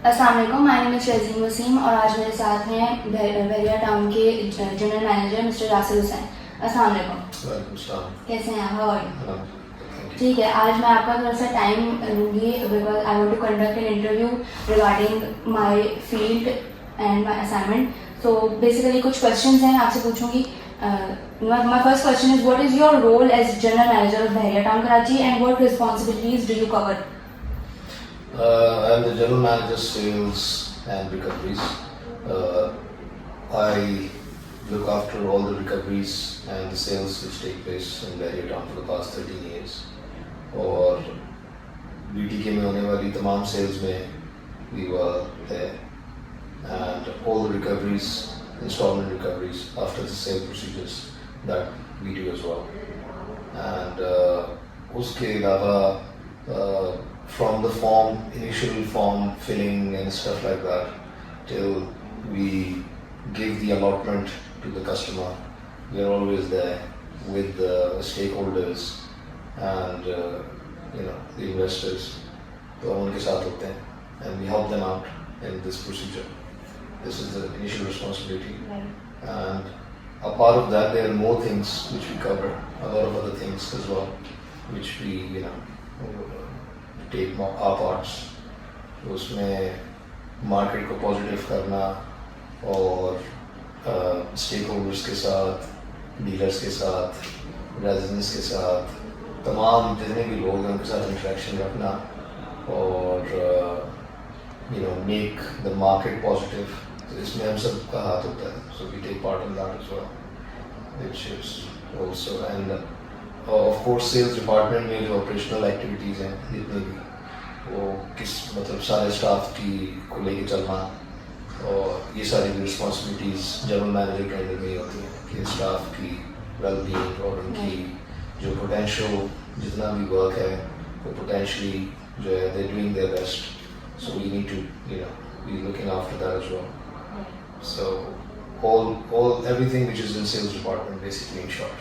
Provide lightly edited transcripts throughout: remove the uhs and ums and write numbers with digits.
السلام علیکم، مائی نیم از شہزین وسیم اور آج میرے ساتھ ہیں بحریہ ٹاؤن کے general manager mister Yasir Hussain. السلام علیکم. وعلیکم السلام. کیسے ہیں آپ؟ How are you? ٹھیک ہے، آج میں آپ کا تھوڑا سا ٹائم لوں گی because I want to conduct an interview regarding my field and my assignment. So basically کچھ کوشچنز ہیں آپ سے پوچھوں گی. My first question is, what is your role as general manager of Bahariya Town Karachi and what responsibilities do you cover? I am the general manager sales and recoveries. I look after all the recoveries and the sales which take place in Bahariya Town for the past 13 years. اور BTK میں ہونے والی تمام sales میں we were there, and all the recoveries, installment recoveries after the sale procedures that we do as well. And اس کے علاوہ from the initial form filling and stuff like that till we give the allotment to the customer, we are always there with the stakeholders and the investors. تو ہم ان کے ساتھ ہوتے ہیں and we help them out in this procedure. This is the initial responsibility. And a part of that, there are more things which we cover, a lot of other things as well, which we take our parts. اس میں market کو positive کرنا اور stack holders کے ساتھ، dealers کے ساتھ، residents کے ساتھ، تمام جتنے بھی لوگ ہیں ان کے ساتھ انٹریکشن رکھنا اور میک دا مارکیٹ پازیٹیو. تو اس میں ہم سب کا ہاتھ ہوتا ہے. So we take part in that as well, which is also. And of course sales department میں جو آپریشنل ایکٹیویٹیز ہیں جتنے بھی، وہ مطلب سارے اسٹاف کی کو لے کے چلنا، اور یہ ساری رسپانسبلٹیز جنرل مینیجر کے انڈر میں ہی ہوتی ہیں کہ اسٹاف کی ویل بینگ اور ان کی جو پوٹینشیل جتنا بھی ورک ہے وہ پوٹینشلی جو ہے they doing their best. So we need to, be looking after that as well. So everything which is in sales department, basically, in short.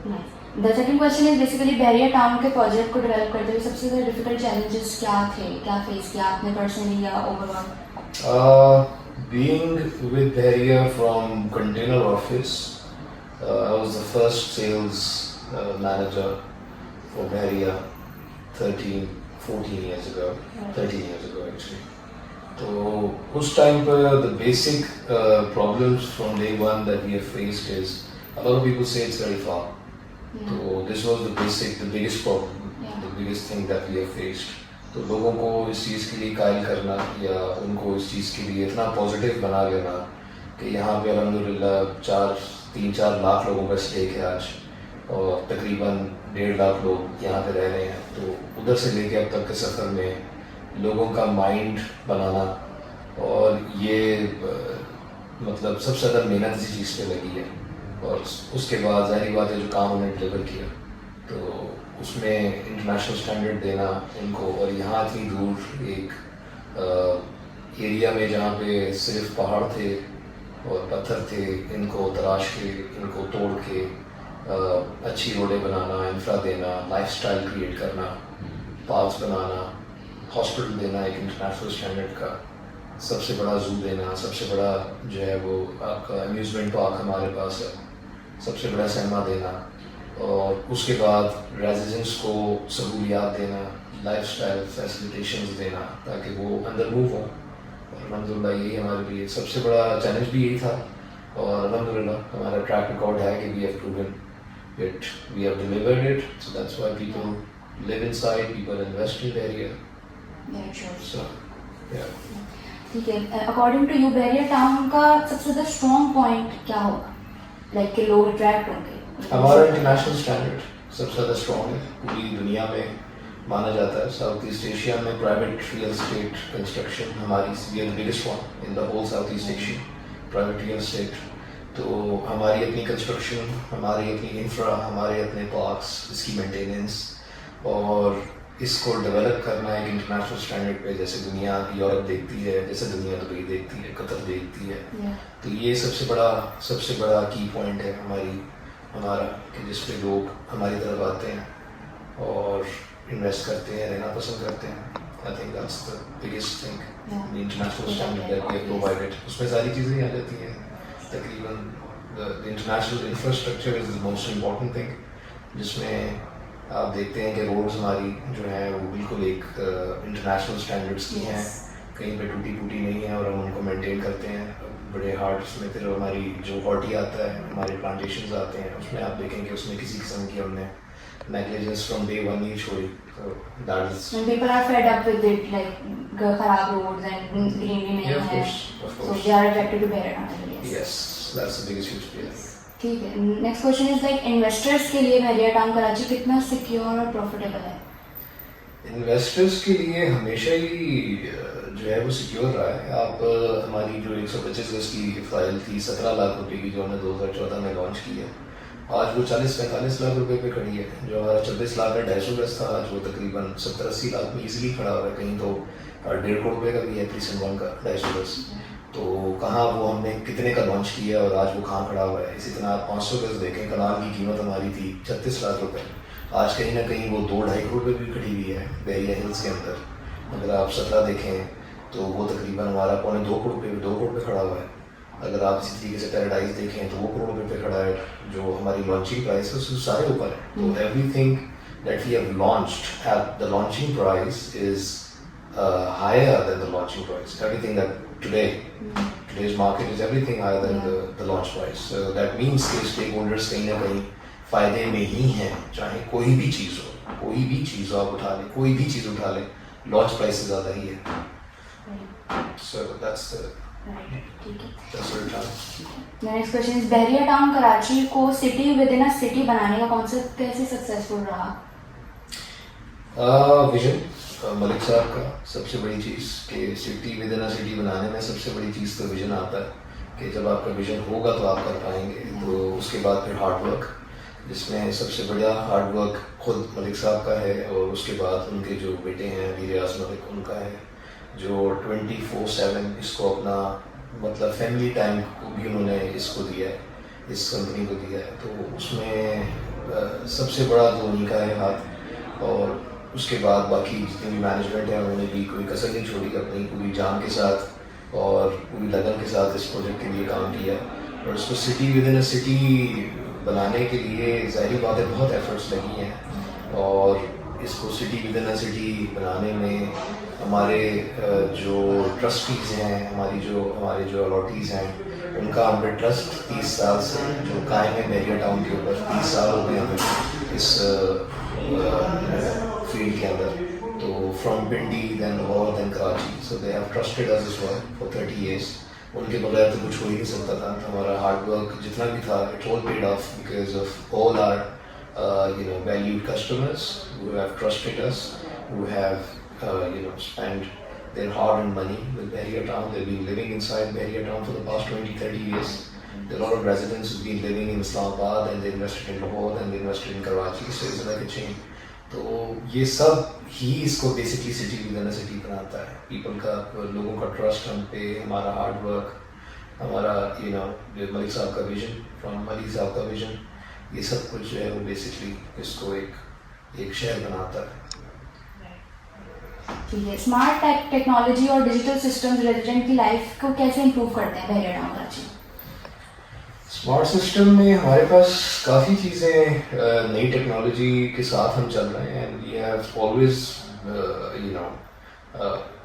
Nice. The second question is basically Bahariya Town کے project کو develop کرتے ہوئے سب سے زیادہ difficult challenges کیا تھے، کیا face کیا آپ نے پرسنلی یا over all? Being with Bahariya from container office, I was the first sales manager for Bahariya 14 years ago, 13 years ago actually. تو اس ٹائم پر the basic problems from day one that we have faced is a lot of people say it's very far. So this was the biggest problem, the biggest thing that we have faced. تو لوگوں کو اس چیز کے لیے قائل کرنا یا ان کو اس چیز کے لیے اتنا پازیٹیو بنا لینا کہ یہاں پہ الحمدللہ 3-4 لاکھ لوگوں کا اسٹیک ہے آج، اور تقریباً 1.5 لاکھ لوگ یہاں پہ رہ رہے ہیں. تو ادھر سے لے کے اب تک کے سفر میں لوگوں کا مائنڈ بنانا، اور یہ مطلب سب سے زیادہ محنت اسی چیز پہ لگی ہے. اور اس کے بعد ظاہری بات ہے جو کام انہیں ڈلیور کیا، تو اس میں انٹرنیشنل اسٹینڈرڈ دینا ان کو، اور یہاں اتنی دور ایک ایریا میں جہاں پہ صرف پہاڑ تھے اور پتھر تھے، ان کو تراش کے، ان کو توڑ کے اچھی روڈیں بنانا، انفرا دینا، لائف اسٹائل کریٹ کرنا، پارکس بنانا، ہاسپٹل دینا ایک انٹرنیشنل اسٹینڈرڈ کا، سب سے بڑا زو دینا، سب سے بڑا جو ہے وہ آپ کا امیوزمنٹ پارک ہمارے پاس ہے، سب سے بڑا سینما دینا، اور اس کے بعد ریزیڈنٹس کو سہولیات دینا، لائف اسٹائل فیسلیٹیشنز دینا تاکہ وہ اندر موو ہوں. اور الحمدللہ یہی ہمارے لیے سب سے بڑا چیلنج بھی یہی تھا، اور الحمدللہ ہمارا ٹریک ریکارڈ ہے کہ we have proven it, we have delivered it. So that's why people live in side, people invest in area. So ٹھیک ہے، according to you Bahria town کا سب سے زیادہ اسٹرانگ پوائنٹ کیا ہوگا، لائک کہ لوگ اٹریکٹ ہوں گے؟ ہمارا انٹرنیشنل اسٹینڈرڈ سب سے زیادہ اسٹرانگ ہے، پوری دنیا میں مانا جاتا ہے. ساؤتھ ایسٹ ایشیا میں پرائیویٹ ریئل اسٹیٹ کنسٹرکشن ہماری we are the biggest one in the whole south east Asia, private real estate. تو ہماری اپنی کنسٹرکشن، ہماری اپنی انفرا، ہمارے اپنے پارکس، اس کی مینٹیننس اور اس کو ڈیولپ کرنا ایک انٹرنیشنل اسٹینڈرڈ پہ، جیسے دنیا یورپ دیکھتی ہے، جیسے دنیا دبئی دیکھتی ہے، قطر دیکھتی ہے. تو یہ سب سے بڑا کی پوائنٹ ہے ہمارا کہ جس پہ لوگ ہماری طرف آتے ہیں اور انویسٹ کرتے ہیں، رہنا پسند کرتے ہیں. I think that's the biggest thing. Yeah. The international standard that we have provided. उसमें सारी चीज़ें आ जाती हैं. तकरीबन the international infrastructure is the most important thing. जिसमें आप देखते हैं कि रोड्स हमारी जो हैं वो बिल्कुल एक इंटरनेशनल स्टैंडर्ड्स की हैं, कहीं पे टूटी फूटी नहीं है और हम उनको मेंटेन करते हैं बड़े हार्ड उसमें. फिर हमारी जो हॉर्टी आता है, हमारे प्लांटेशंस आते हैं, उसमें आप देखेंगे उसमें किसी किस्म की हमने नेग्लिजेंस फ्रॉम डे वन नहीं छोड़ी. So that is And people are fed up with it, like खराब roads and greenery नहीं of है, course. so they are attracted to bear it. Yes, that's the biggest use for it. ठीक है. Next question is like investors के लिए बहरिया town Karachi कितना secure और profitable है? इन्वेस्टर्स के लिए हमेशा ही जो है वो सिक्योर रहा है. आप हमारी जो 125 गज की फाइल थी 17 लाख रुपए की जो हमने 2014 में लॉन्च की है, आज वो 40-45 लाख रुपए पे खड़ी है. जो हमारा 26 लाख का 250 गज था, आज वो तकरीबन 70-80 लाख में इजीली खड़ा हो रहा है. कहीं तो 1.5 करोड़ रुपए का भी है 3/1 का 250 गज. तो कहाँ वो हमने कितने का लॉन्च किया और आज वो कहाँ खड़ा हुआ है. इसी तरह आप 500 गज देखें, कनाल की कीमत हमारी थी 36 लाख रुपए, आज कहीं ना कहीं वो 2-2.5 करोड़ रुपए भी खड़ी हुई है बहरिया हिल्स के अंदर. अगर आप 17 देखें तो वो तकरीबन हमारा 2.25 करोड़ 2 करोड़ पे खड़ा हुआ है. अगर आप इसी तरीके से पैराडाइज देखें तो वो करोड़ रुपए पे खड़ा है. जो हमारी लॉन्चिंग प्राइस है उससे सारे ऊपर है. तो everything that we have launched at the launching price is higher than the launching price. Everything that today's market is everything higher than the launch price. So that means कि stakeholders कहीं ना कहीं फायदे में ही हैं. चाहे कोई भी चीज़ हो आप उठा लें, कोई भी चीज़ उठा लें, launch price से ज़्यादा ही है. So that's the return. Next question is Bahria town Karachi को city within a city बनाने का कॉन्सेप्ट कैसे सक्सेसफुल रहा? विजन मलिक साहब का सबसे बड़ी चीज़ कि city within a city बनाने में सबसे बड़ी चीज़ तो विजन आता है कि जब आपका विजन होगा तो आप कर पाएंगे. तो उसके बाद फिर हार्ड वर्क, जिसमें सबसे बड़ा हार्ड वर्क खुद मलिक साहब का है और उसके बाद उनके जो बेटे हैं वीरियाज मलिक उनका है, जो 24/7 इसको अपना मतलब फैमिली टाइम को भी उन्होंने इसको दिया है, इस कंपनी को दिया है. तो उसमें सबसे बड़ा तो उन्हीं का है हाथ. और उसके बाद बाकी जितनी भी मैनेजमेंट है उन्होंने भी कोई कसर नहीं छोड़ी, अपनी पूरी जान के साथ और पूरी लगन के साथ इस प्रोजेक्ट के लिए काम किया. और उसको city within a city बनाने के लिए ज़ाहिर बात है बहुत एफर्ट्स लगी हैं. और इसको city within a city बनाने में हमारे जो ट्रस्टीज़ हैं, हमारे जो अलॉटीज़ हैं, उनका हम पे ट्रस्ट 30 साल से जो कायम है बहरिया टाउन के ऊपर. 30 साल हो गए हमें इस फील्ड के अंदर. तो from Pindi then Lahore then Karachi, so they have trusted us as well for 30 years. उनके बगैर तो कुछ हो ही नहीं सकता था. हमारा हार्ड वर्क जितना भी था it all paid off because of all our valued customers who have trusted us, who have spent their hard-earned money with Bahriya Town. They've been living inside Bahriya Town for the past 20-30 years. There are a lot of residents who've been living in Islamabad and they invested in Lahore and they invested in Karachi, so it's like a chain. तो ये सब ही इसको basically city within a city बनाता है. People का, लोगों का trust हम पे, हमारा हार्ड वर्क, हमारा मलिक साहब का विजन, फ्रॉम मलिक साहब का विजन, ये सब कुछ जो है वो बेसिकली इसको एक शहर बनाता है. ठीक है. स्मार्ट टेक्नोलॉजी और डिजिटल सिस्टम्स रेजिडेंट की लाइफ को कैसे इंप्रूव करते हैं बहरिया टाउन कराची? स्मार्ट सिस्टम में हमारे पास काफ़ी चीज़ें नई टेक्नोलॉजी के साथ हम चल रहे हैं. एंड वी हैव ऑलवेज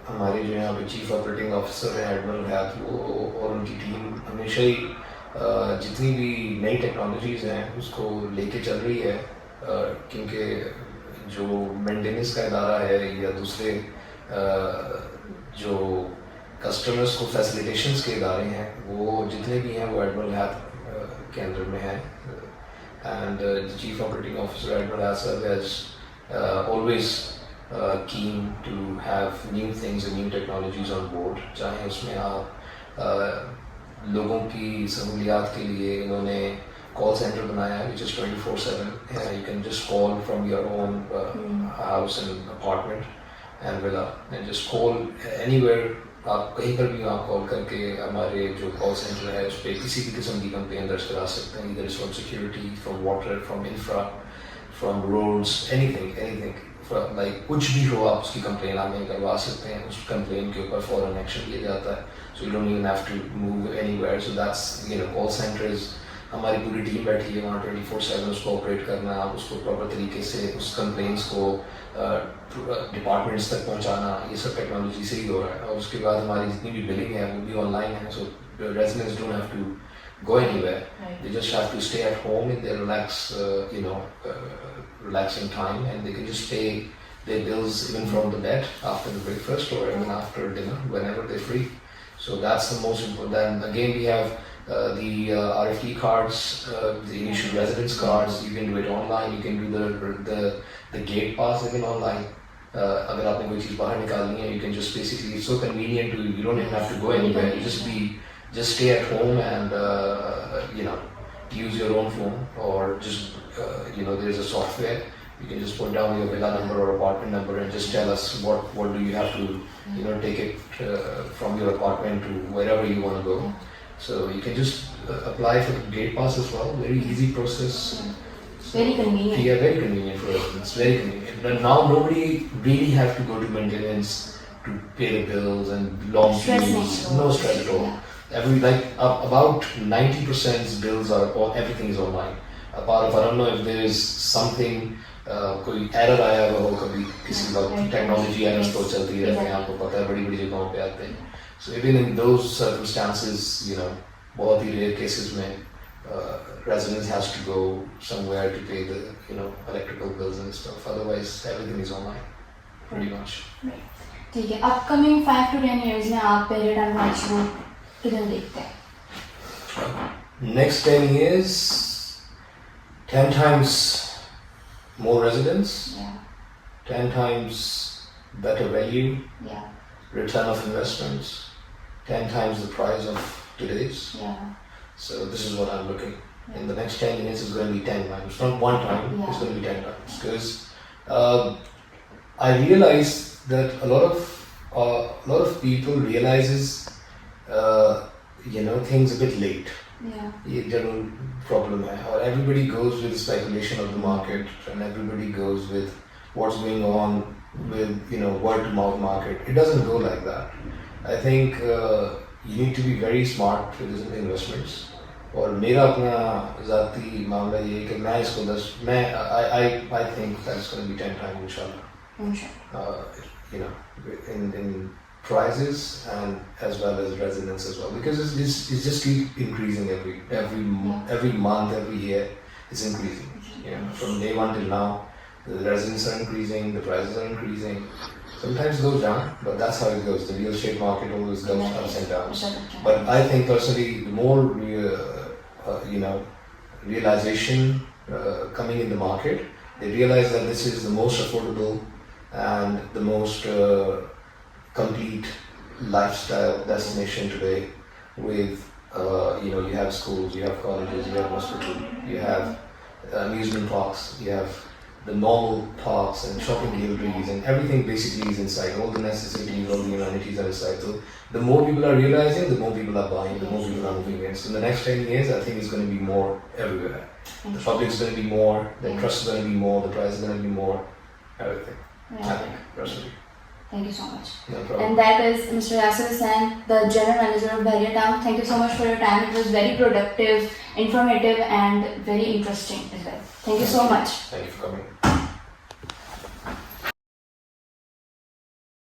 हमारे जो यहाँ पे चीफ ऑपरेटिंग ऑफिसर हैं एडमिरल हैत, वो और उनकी टीम हमेशा ही जितनी भी नई टेक्नोलॉजीज़ हैं उसको लेके चल रही है. क्योंकि जो मेंटेनेंस का इदारा है या दूसरे जो कस्टमर्स को फैसिलिटेशंस के इदारे हैं वो जितने भी हैं वो एडमिरल हैत के अंदर में है. And the chief operating officer admiral हैत साहब has always keen to have new things and new technologies on board. चाहे उसमें आप लोगों की सहूलियात के लिए इन्होंने कॉल सेंटर बनाया है which is 24/7. You can just call from your own house and apartment and villa and just call anywhere. आप कहीं पर भी आप कॉल करके हमारे जो कॉल सेंटर है उस पर किसी भी किस्म की कंप्लेन दर्ज करा सकते हैं. इधर from security, from water, from infra, from roads, anything like کچھ بھی ہو آپ اس کی کمپلین آپ نہیں کروا سکتے ہیں, اس کمپلین کے اوپر فوراً ایکشن لیا جاتا ہے. So you don't even have to move anywhere. So that's call centres, ہماری پوری ٹیم بیٹھی ہے وہاں 24/7 اس کو آپریٹ کرنا ہے, آپ اس کو پراپر طریقے سے اس کمپلینس کو ڈپارٹمنٹس تک پہنچانا, یہ سب ٹیکنالوجی سے ہی ہو رہا ہے. اور اس کے بعد ہماری جتنی بھی بلنگ ہے وہ بھی آن لائن ہے. So residents don't have to go anywhere. Right. They just have to stay at home in their relaxing time, and they can just pay their bills even from the bed after the breakfast or even after dinner, whenever they're free. So that's the most important. Then again, we have the RFT cards, the initial residence cards. You can do it online. You can do the gate pass even online. Agar aapne koi cheez bahar nikalni hai, you can just basically, it's so convenient to, you don't even have to go anywhere. You just stay at home and use your own phone, or just there's a software, you can just put down your villa number or apartment number and just tell us what do you have to take it from your apartment to wherever you want to go. So you can just apply for the gate pass as well. Very easy process. Very convenient. Yeah, very convenient for residents. Very convenient. But now nobody really have to go to maintenance to pay the bills and long queues. No stress at all. About 90% bills are, everything is online. Apart of, I don't know if there is something, کوئی error آیا ہوا ہو کبھی کسی وقت, technology errors تو چلتی رہتے ہیں, آپ کو پتہ ہے بڑی بڑی جگہوں پہ آتے ہیں. So even in those circumstances بہت ہی ریئر کیسز میں residents has to go somewhere to pay the electrical bills and stuff. Otherwise everything is online pretty much. ٹھیک ہے. اپ کمنگ 5 to 10 years میں آپ پیریڈ اینڈ میچ کو کدھر دیکھتے ہیں؟ Next 10 years, 10 times more residents, 10 times better value, return of investments, 10 times the price of today's. So this is what I'm looking. In the next 10 years, it's going to be 10 times. It's not one time, it's going to be 10 times. Because I realized that a lot of people realizes things a bit late. یہ general problem ہے, اور everybody goes with speculation of the market, and everybody goes with what's going on with word to mouth market. It doesn't go like that. I think you need to be very smart with investments. اور میرا اپنا ذاتی معاملہ یہ ہے کہ میں اس کو I think that's going to be 10 times inshallah. In prices and as well as residents as well, because it's just keep increasing every month, every year it's increasing. From day one till now, the residents are increasing, the prices are increasing. Sometimes it goes down, but that's how it goes. The real estate market always goes ups and downs. But I think personally, the more realization coming in the market, they realize that this is the most affordable and the most complete lifestyle destination today. With you have schools, you have colleges, you have hospitals, you have amusement parks, you have the normal parks and shopping galleries, and everything basically is inside. All the necessities, all the amenities are inside. So the more people are realizing, the more people are buying, the more people are moving in. So in the next 10 years, I think it's going to be more everywhere. The public is going to be more, the trust is going to be more, the price is going to be more, everything. I think personally. Thank you so much. No problem. And that is Mr. Yasir Hussain, the General Manager of Bahria Town. Thank you so much for your time. It was very productive, informative and very interesting as well. Thank you so much. Thank you for coming.